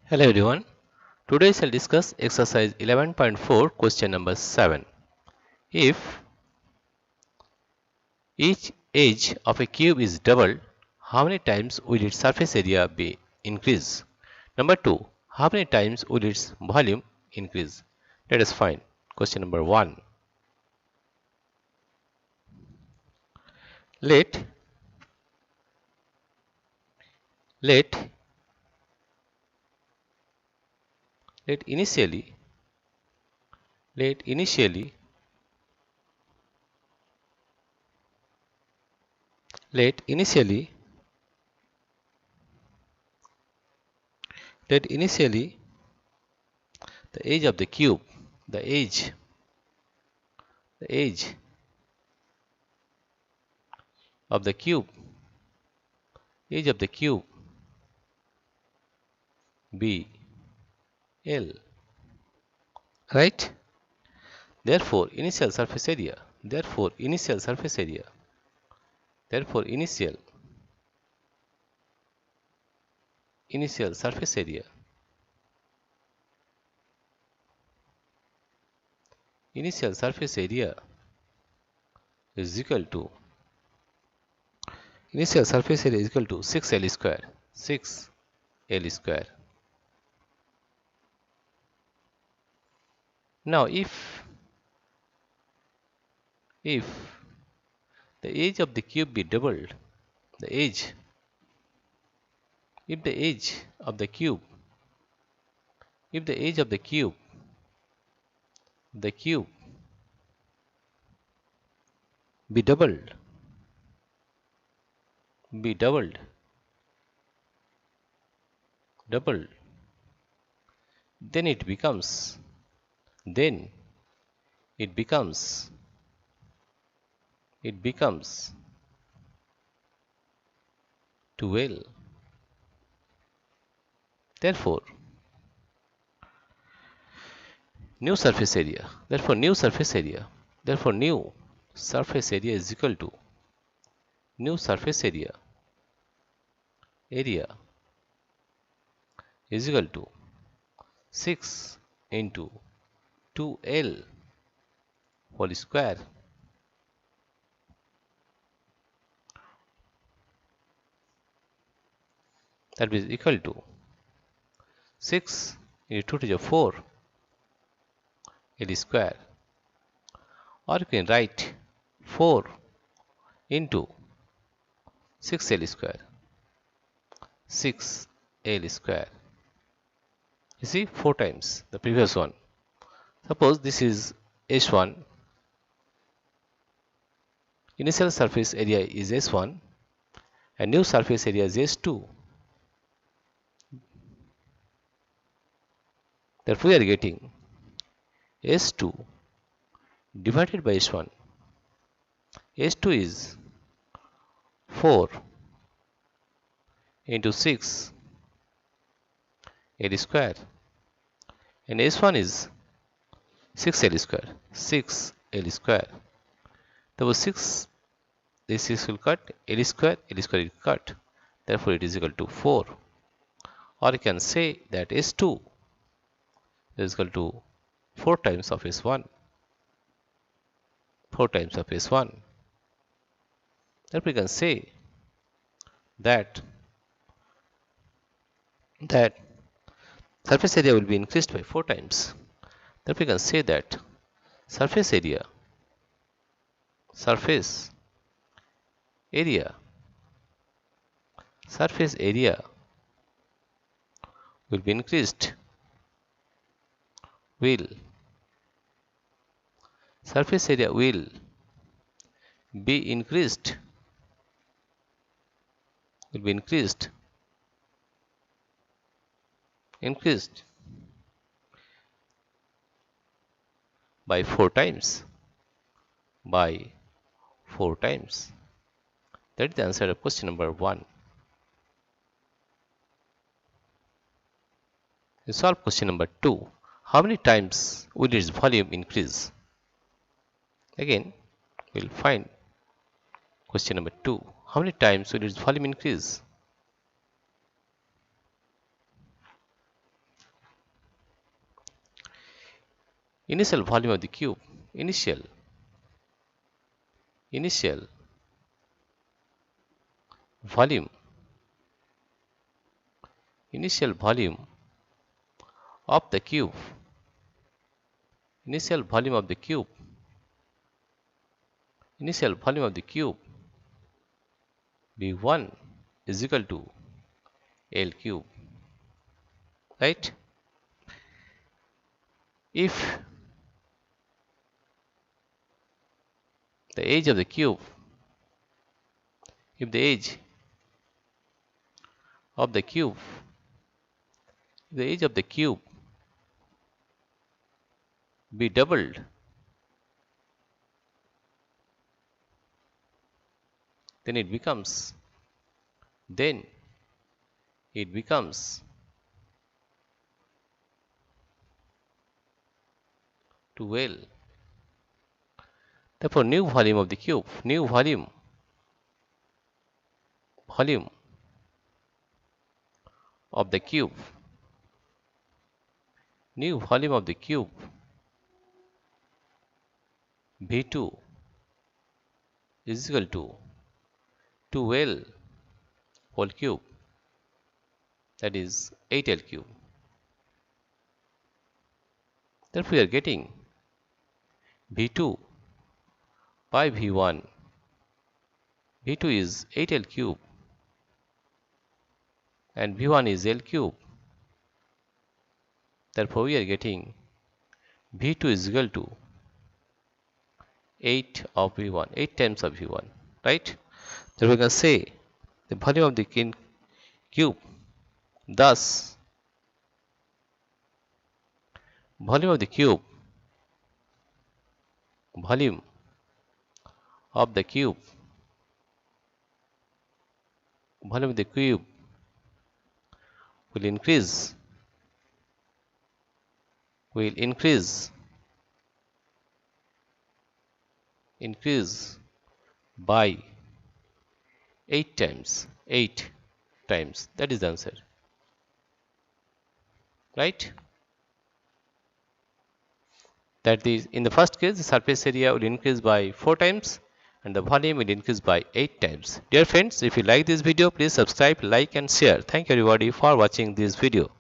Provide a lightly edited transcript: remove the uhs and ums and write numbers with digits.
Hello everyone. Today I will discuss exercise 11.4 question number 7. If each edge of a cube is doubled, how many times will its surface area be increased? Number 2. How many times will its volume increase? Let us find. Question number 1. Let let let initially let initially let initially let initially the edge of the cube the edge of the cube edge of the cube be L, right? Therefore initial surface area therefore initial surface area therefore initial surface area initial surface area is equal to initial surface area is equal to 6L square 6L square. Now if the edge of the cube be doubled, the edge if the edge of the cube if the edge of the cube be doubled be doubled doubled then it becomes then it becomes 12. Therefore new surface area new surface area is equal to new surface area is equal to 6 into 2L whole square that is equal to 6 into 2 to the 4 L square, or you can write 4 into 6L square 6L square. You see, 4 times the previous one. Suppose this is S1, initial surface area is S1 and new surface area is S2. Therefore we are getting S2 divided by S1. S2 is 4 into 6 L square and S1 is 6L square 6L square. Therefore 6 this 6 will cut, L square will cut, therefore it is equal to 4, or you can say that S2 is equal to 4 times of S1 therefore we can say that surface area will be increased by 4 times. Therefore we can say that surface area will be increased surface area will be increased by 4 times That is the answer of question number 1. We solve question number 2. How many times will its volume increase? Again we will find question number 2. How many times will its volume increase? Initial volume of the cube. Initial volume. Initial volume of the cube. Initial volume of the cube. Initial volume of the cube. V1 is equal to L cube. Right? If the age of the cube, if the age of the cube, the age of the cube be doubled, then it becomes 12. Therefore, new volume of the cube, new volume of the cube, new volume of the cube V2 is equal to 2L whole cube, that is 8L cube. Therefore, we are getting V2 by V1. V2 is 8L cube and V1 is L cube. Therefore, we are getting V2 is equal to 8 of V1, 8 times of V1, right? Therefore, we can say the volume of the cube, thus volume of the cube, volume of the cube, volume of the cube will increase by 8 times. That is the answer, right? That is, in the first case, the surface area will increase by 4 times and the volume will increase by 8 times. Dear friends, if you like this video, please subscribe, like and share. Thank you everybody for watching this video.